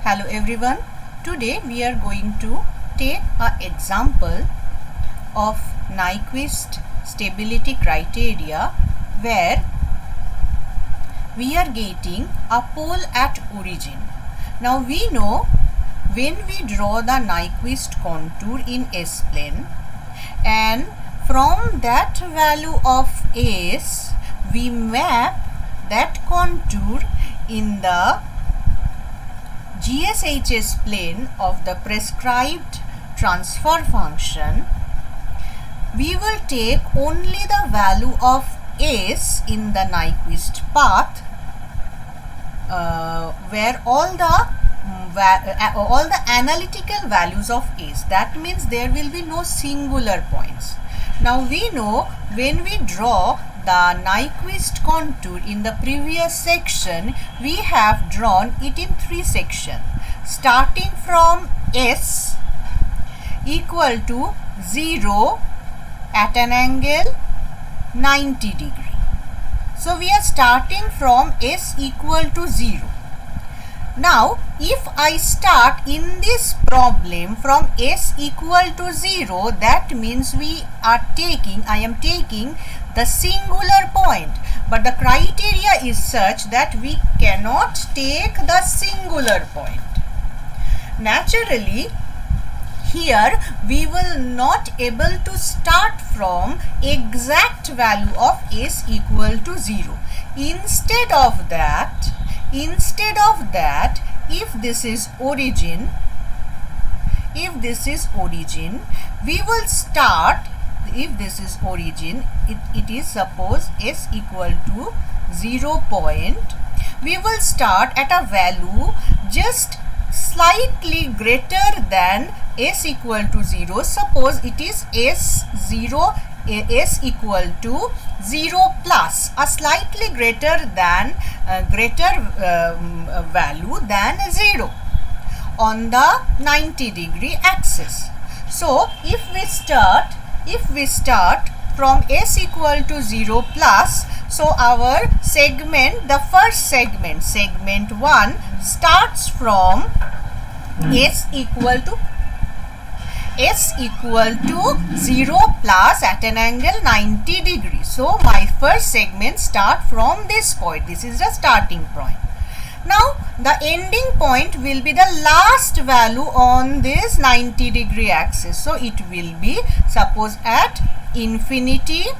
Hello everyone. Today we are going to take an example of Nyquist stability criteria where we are getting a pole at origin. Now we know when we draw the Nyquist contour in S-plane and from that value of S we map that contour in the GSHS plane of the prescribed transfer function. We will take only the value of S in the Nyquist path where all the analytical values of S. That means there will be no singular points. Now we know when we draw the Nyquist contour in the previous section, we have drawn it in three sections, starting from S equal to 0 at an angle 90 degree. So we are starting from S equal to 0. Now if I start in this problem from S equal to 0, that means I am taking the singular point, but the criteria is such that we cannot take the singular point. Naturally, here we will not able to start from exact value of S equal to 0. Instead of that, if this is origin, we will start. If this is origin, it is suppose S equal to 0 point, we will start at a value just slightly greater than S equal to 0. Suppose it is S equal to 0 plus a slightly greater value than 0 on the 90 degree axis. So if we start from S equal to 0 plus, so our segment, the first segment 1 starts from S equal to 0 plus at an angle 90 degree. So my first segment start from this point. This is the starting point. Now the ending point will be the last value on this 90 degree axis. So it will be suppose at infinity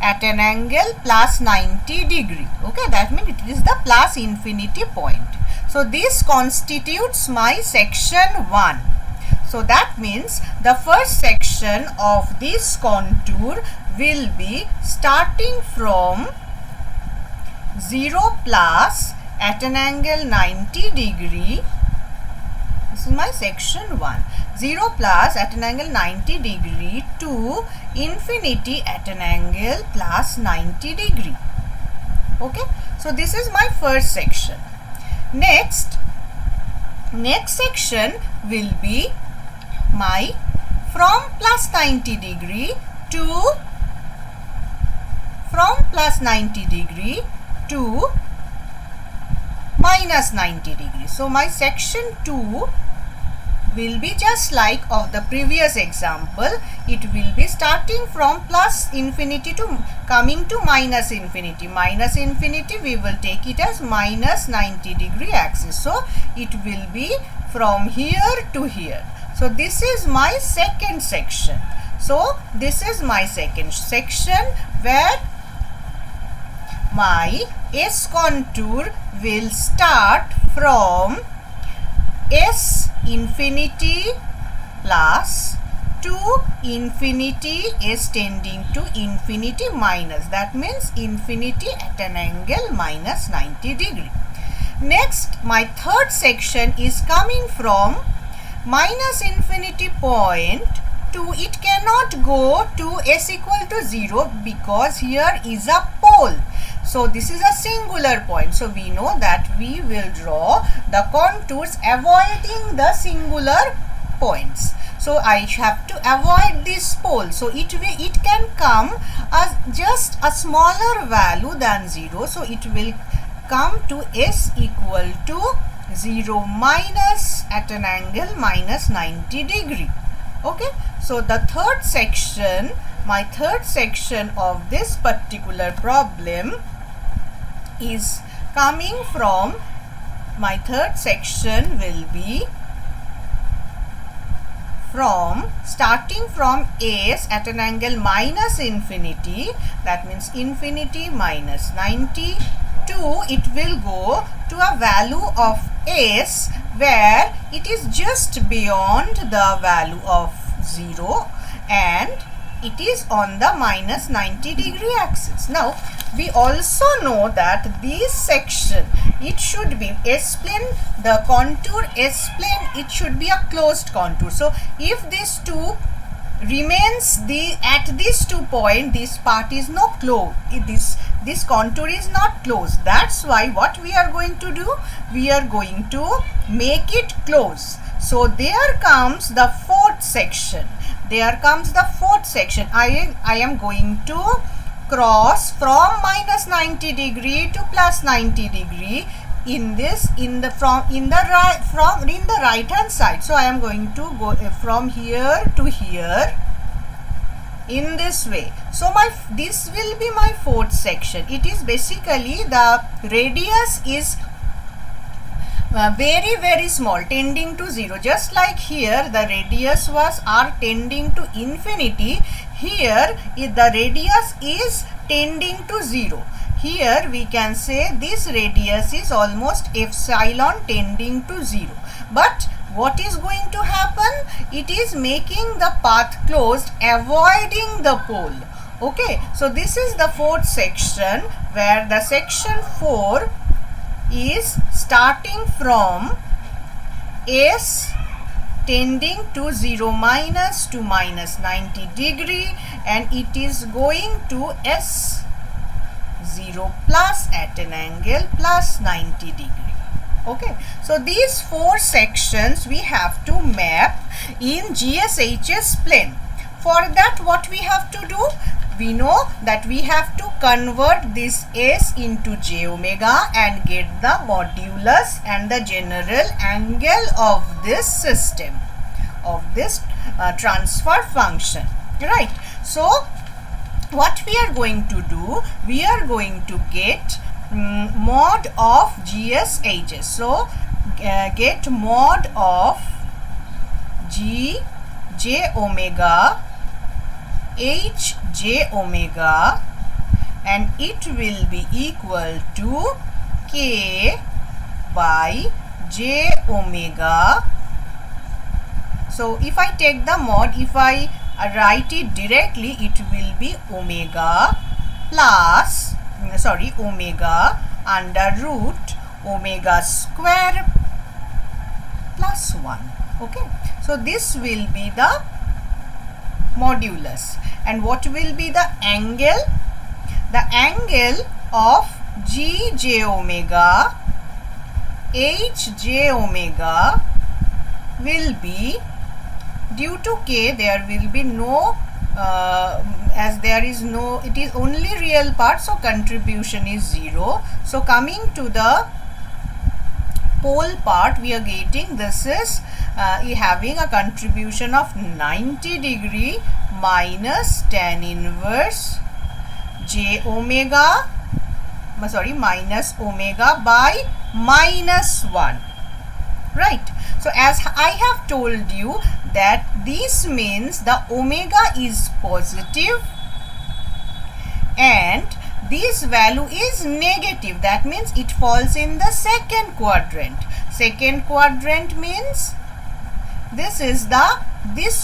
at an angle plus 90 degree. Okay, that means it is the plus infinity point. So this constitutes my section 1. So that means the first section of this contour will be starting from 0 plus at an angle 90 degree. This is my section 1. 0 plus at an angle 90 degree to infinity at an angle plus 90 degree. Okay. So this is my first section. Next section will be my from plus 90 degree to minus 90 degree. So my section 2 will be just like of the previous example. It will be starting from plus infinity to coming to minus infinity. Minus infinity we will take it as minus 90 degree axis. So it will be from here to here. So this is my second section. So this is my second section where my S contour will start from S infinity plus to infinity, S tending to infinity minus. That means infinity at an angle minus 90 degree. Next, my third section is coming from minus infinity point to, it cannot go to S equal to 0 because here is a pole. So this is a singular point. So we know that we will draw the contours avoiding the singular points. So I have to avoid this pole. So it can come as just a smaller value than 0. So it will come to S equal to 0 minus at an angle minus 90 degree. Okay, so the third section, my third section of this particular problem is coming from, my third section will be from starting from S at an angle minus infinity, that means infinity minus 90, to it will go to a value of S where it is just beyond the value of 0 and it is on the minus 90 degree axis. Now we also know that this section, it should be S-plane, the contour S-plane, it should be a closed contour. So if these two remains at these 2 points, this part is not closed, this contour is not closed. That's why what we are going to do, we are going to make it close. So there comes the fourth section. There comes the fourth section. I am going to cross from minus 90 degree to plus 90 degree in the right hand side. So I am going to go from here to here in this way. So this will be my fourth section. It is basically the radius is very small, tending to 0. Just like here the radius was r tending to infinity, here the radius is tending to 0. Here we can say this radius is almost epsilon tending to 0. But what is going to happen? It is making the path closed, avoiding the pole. Okay, so this is the fourth section, where the section 4 is starting from S tending to 0 minus to minus 90 degree and it is going to S 0 plus at an angle plus 90 degree. Okay, so these 4 sections we have to map in GSHS plane. For that, what we have to do? We know that we have to convert this S into j omega and get the modulus and the general angle of this system, of this transfer function, right? So what we are going to do, we are going to get mod of GSHS. So get mod of G j omega H j omega and it will be equal to K by j omega. So if I take the mod, if I write it directly, it will be omega plus omega under root omega square plus 1. Okay, so this will be the modulus. And what will be the angle? The angle of G j omega H j omega will be, due to K there will be no as there is no, it is only real part, so contribution is 0. So coming to the pole part, we are getting this is having a contribution of 90 degree minus tan inverse j omega, minus omega by minus 1, right? So as I have told you that this means the omega is positive and this value is negative, that means it falls in the second quadrant. Second quadrant means this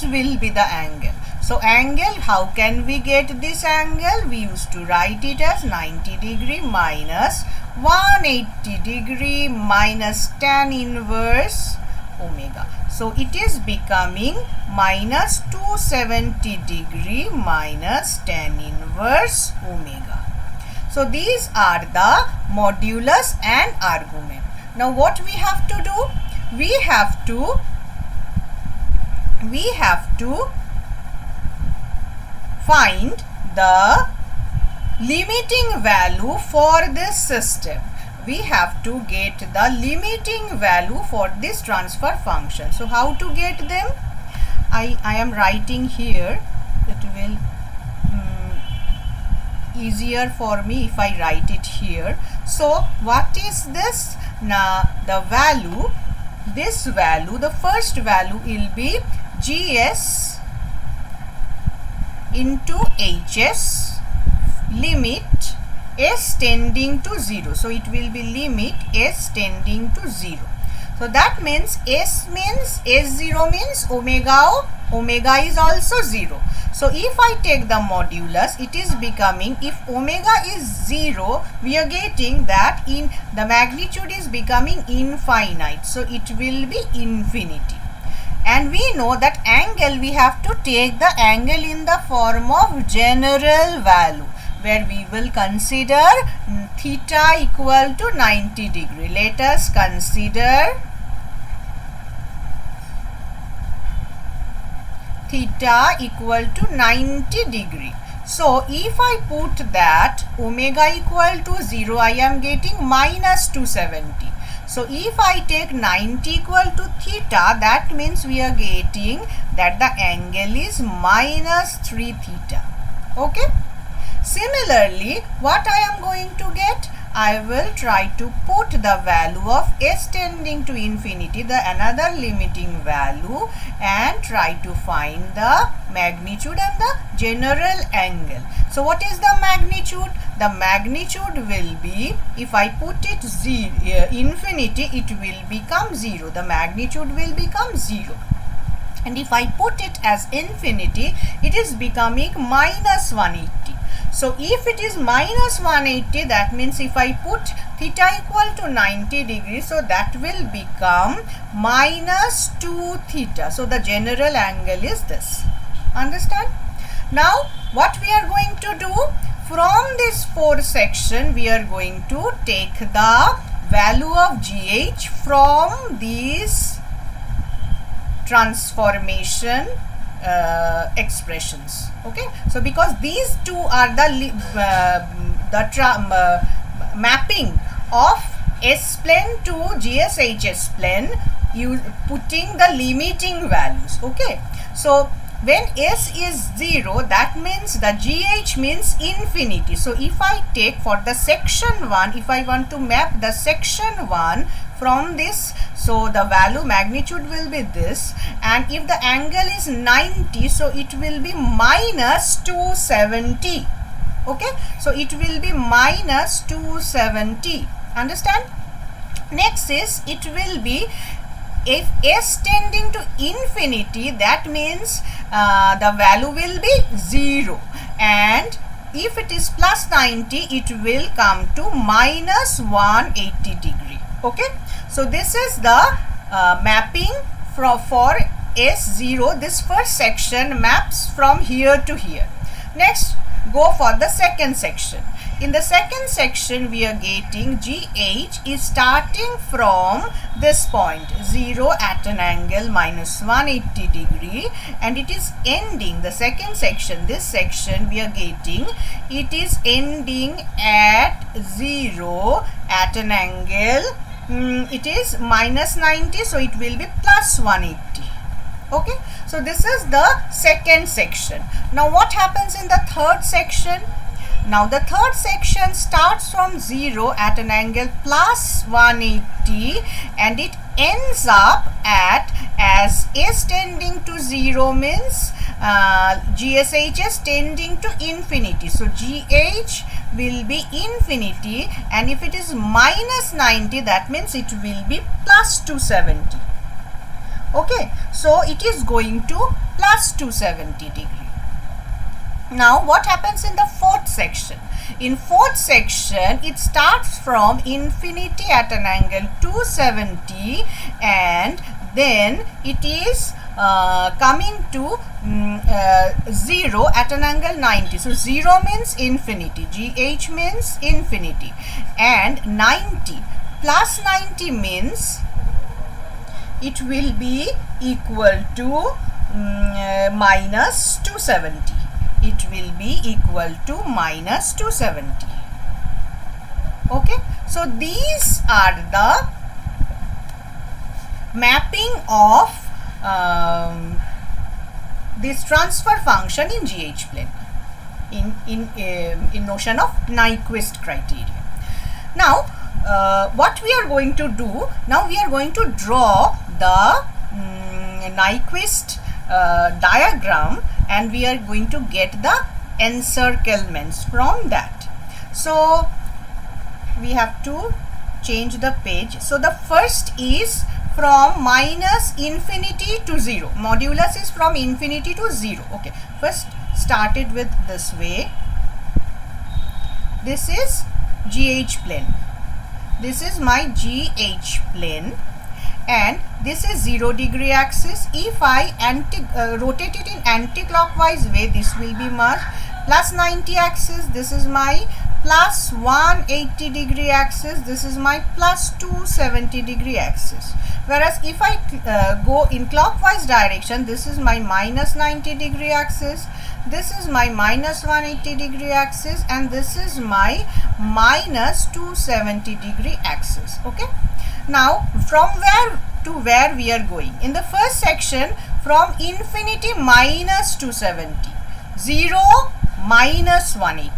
will be the angle. So angle, how can we get this angle? We used to write it as 90 degree minus 180 degree minus tan inverse omega. So it is becoming minus 270 degree minus tan inverse omega. So these are the modulus and argument. Now what we have to do? We have to find the limiting value for this system. we have to get the limiting value for this transfer function. So how to get them? I am writing here. It will easier for me if I write it here. So what is this? Now the value, this value, the first value will be GS into HS limit S tending to 0. So it will be limit S tending to 0. So that means S0 means omega is also 0. So if I take the modulus, it is becoming, if omega is 0, we are getting that in the magnitude is becoming infinite. So it will be infinity. And we know that angle, we have to take the angle in the form of general value, where we will consider theta equal to 90 degree. Let us consider theta equal to 90 degree. So if I put that omega equal to 0, I am getting minus 270. So if I take 90 equal to theta, that means we are getting that the angle is minus 3 theta. Okay. Similarly, what I am going to get? I will try to put the value of S tending to infinity, the another limiting value, and try to find the magnitude and the general angle. So what is the magnitude? The magnitude will be, if I put it infinity, it will become 0. The magnitude will become 0. And if I put it as infinity, it is becoming minus 180. So if it is minus 180, that means if I put theta equal to 90 degrees, so that will become minus 2 theta. So the general angle is this. Understand? Now what we are going to do? From this fourth section, we are going to take the value of GH from these transformation expressions. Okay, so because these two are the mapping of S plane to GSHS plane, you putting the limiting values. Okay, so when S is 0, that means the GH means infinity. So if I take for the section 1, if I want to map the section 1 from this, so the value magnitude will be this, and if the angle is 90, so it will be minus 270. Okay, so it will be minus 270. Understand? Next is, it will be, if S tending to infinity, that means the value will be 0, and if it is plus 90, it will come to minus 180 degree. Okay, so this is the mapping for S0. This first section maps from here to here. Next, go for the second section. In the second section, we are getting GH is starting from this point 0 at an angle minus 180 degree, and it is ending the second section. This section we are getting, it is ending at 0 at an angle, it is minus 90, so it will be plus 180. Okay, so this is the second section. Now what happens in the third section? Now the third section starts from 0 at an angle plus 180, and it ends up at, as S tending to 0 means GSHS tending to infinity. So GH will be infinity, and if it is minus 90, that means it will be plus 270. Okay, so it is going to plus 270 degree. Now what happens in the fourth section? In fourth section, it starts from infinity at an angle 270, and then it is coming to 0 at an angle 90. So 0 means infinity, GH means infinity, and 90 plus 90 means it will be equal to minus 270. It will be equal to minus 270. Okay, So these are the mapping of this transfer function in GH plane in notion of Nyquist criteria. Now what we are going to do, now we are going to draw the Nyquist diagram, and we are going to get the encirclements from that. So we have to change the page. So the first is from minus infinity to 0. Modulus is from infinity to 0. Okay, first started with this way. This is GH plane. This is my GH plane, and this is 0 degree axis. If I rotate it in anti-clockwise way, this will be my plus 90 axis. This is my plus 180 degree axis. This is my plus 270 degree axis. Whereas if I go in clockwise direction, this is my minus 90 degree axis, this is my minus 180 degree axis, and this is my minus 270 degree axis. Okay, now from where to where we are going? In the first section, from infinity minus 270, 0 minus 180.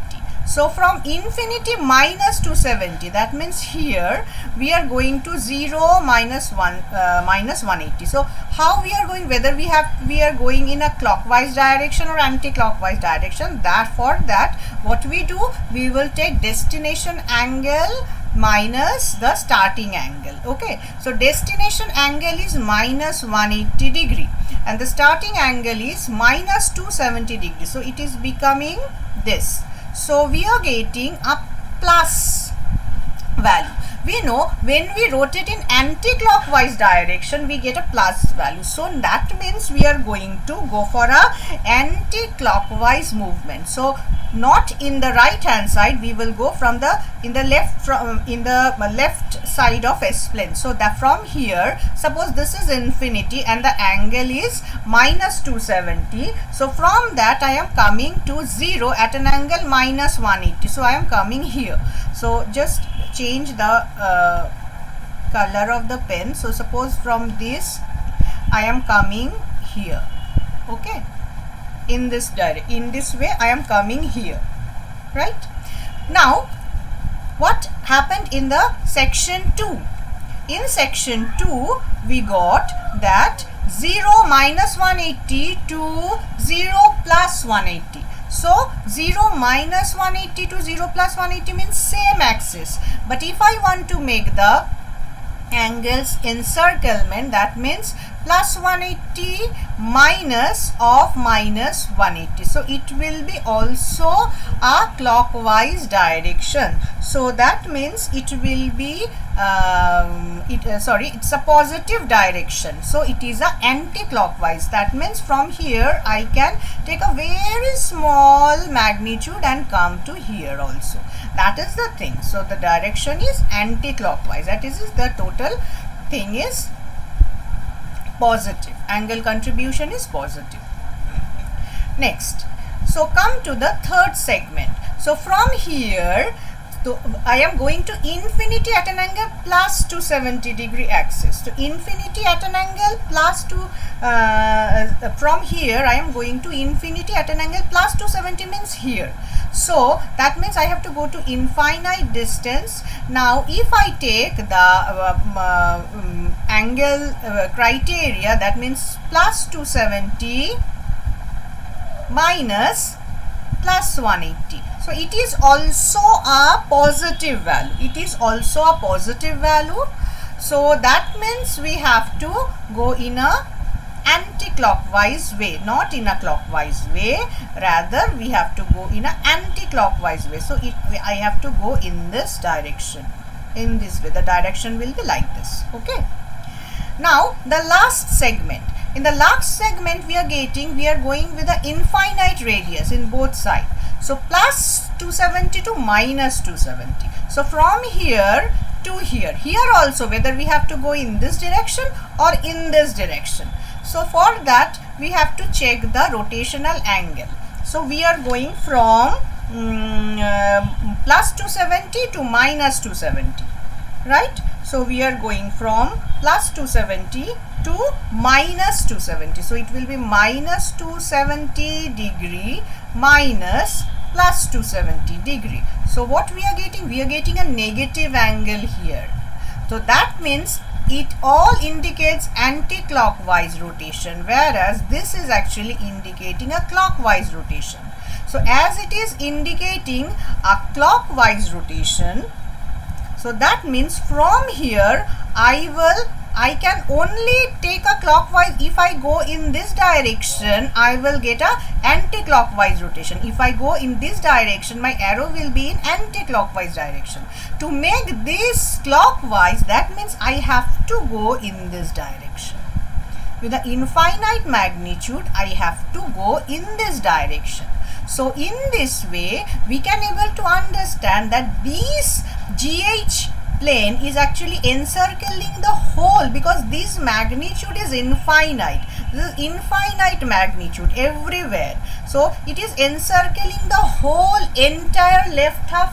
So from infinity minus 270, that means here we are going to 0 minus 180. So how we are going, whether we are going in a clockwise direction or anti-clockwise direction, that for that what we do, we will take destination angle minus the starting angle. Okay, so destination angle is minus 180 degree and the starting angle is minus 270 degree. So it is becoming this. So we are getting a plus value. We know when we rotate in anti-clockwise direction, we get a plus value. So that means we are going to go for a anti-clockwise movement. So not in the right hand side, we will go from the left side of S plane. So that from here, suppose this is infinity and the angle is minus 270. So from that I am coming to 0 at an angle minus 180. So I am coming here. So just change the color of the pen. So suppose from this I am coming here. Okay, in this way I am coming here, right? Now what happened in the section 2? In section 2 we got that 0 minus 180 to 0 plus 180. So 0 minus 180 to 0 plus 180 means same axis. But if I want to make the angles encirclement, that means plus 180 minus of minus 180. So it will be also a clockwise direction. So that means it will be it's a positive direction. So it is a anti-clockwise. That means from here I can take a very small magnitude and come to here also. That is the thing. So the direction is anti-clockwise. That is the total thing is positive. Angle contribution is positive. Next, so come to the third segment. So from here, so I am going to infinity at an angle plus 270 degree axis. So infinity at an angle plus from here I am going to infinity at an angle plus 270 means here. So that means I have to go to infinite distance. Now if I take the angle criteria, that means plus 270 minus plus 180. So it is also a positive value. It is also a positive value. So that means we have to go in a anti-clockwise way, not in a clockwise way. Rather we have to go in a anti-clockwise way. So I have to go in this direction. In this way, the direction will be like this. Okay. Now the last segment. In the last segment we are going with the infinite radius in both sides. So plus 270 to minus 270. So from here to here. Here also whether we have to go in this direction or in this direction. So for that we have to check the rotational angle. So we are going from plus 270 to minus 270, right? So we are going from plus 270 to minus 270. So it will be minus 270 degree minus plus 270 degree. So what we are getting? We are getting a negative angle here. So that means it all indicates anti-clockwise rotation, whereas this is actually indicating a clockwise rotation. So as it is indicating a clockwise rotation, so that means from here I can only take a clockwise. If I go in this direction, I will get a anti-clockwise rotation. If I go in this direction, my arrow will be in anti-clockwise direction. To make this clockwise, that means I have to go in this direction. With the infinite magnitude, I have to go in this direction. So in this way, we can able to understand that this GH plane is actually encircling the whole, because this magnitude is infinite. This is infinite magnitude everywhere. So it is encircling the whole entire left half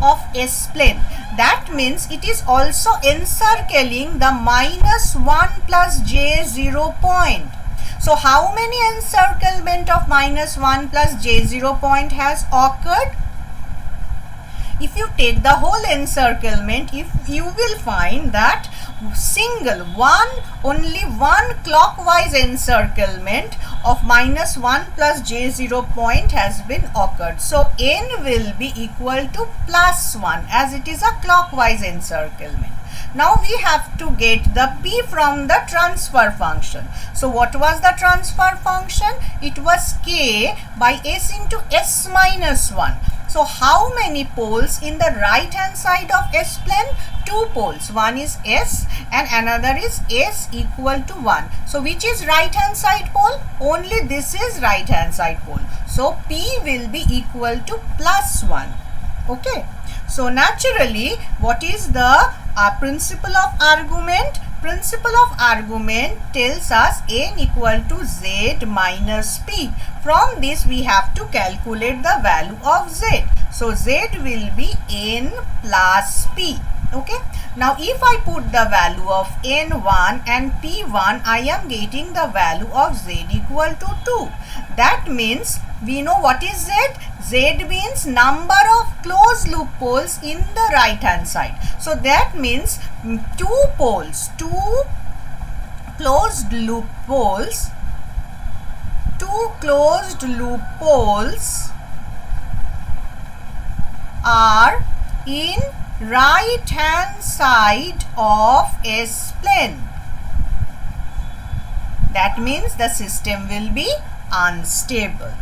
of S plane. That means it is also encircling the minus 1 plus J0 point. So how many encirclement of minus 1 plus J0 point has occurred? If you take the whole encirclement, you will find that only one clockwise encirclement of minus 1 plus J0 point has been occurred. So n will be equal to plus 1, as it is a clockwise encirclement. Now we have to get the P from the transfer function. So what was the transfer function? It was K by S into S minus 1. So how many poles in the right hand side of S plane? 2 poles. One is S and another is S equal to 1. So which is right hand side pole? Only this is right hand side pole. So P will be equal to plus 1. Okay. So naturally, what is the principle of argument? Principle of argument tells us n equal to z minus p. From this we have to calculate the value of z. So z will be n plus p. Okay. Now if I put the value of n1 and p1, I am getting the value of z equal to 2. That means we know what is z? Z means number of closed loop poles in the right hand side. So that means 2 closed loop poles are in right hand side of S plane. That means the system will be unstable,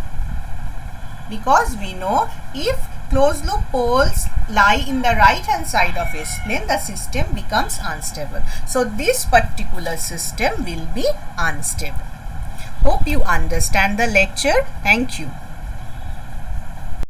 because we know if closed loop poles lie in the right hand side of S plane, the system becomes unstable. So this particular system will be unstable. Hope you understand the lecture. Thank you.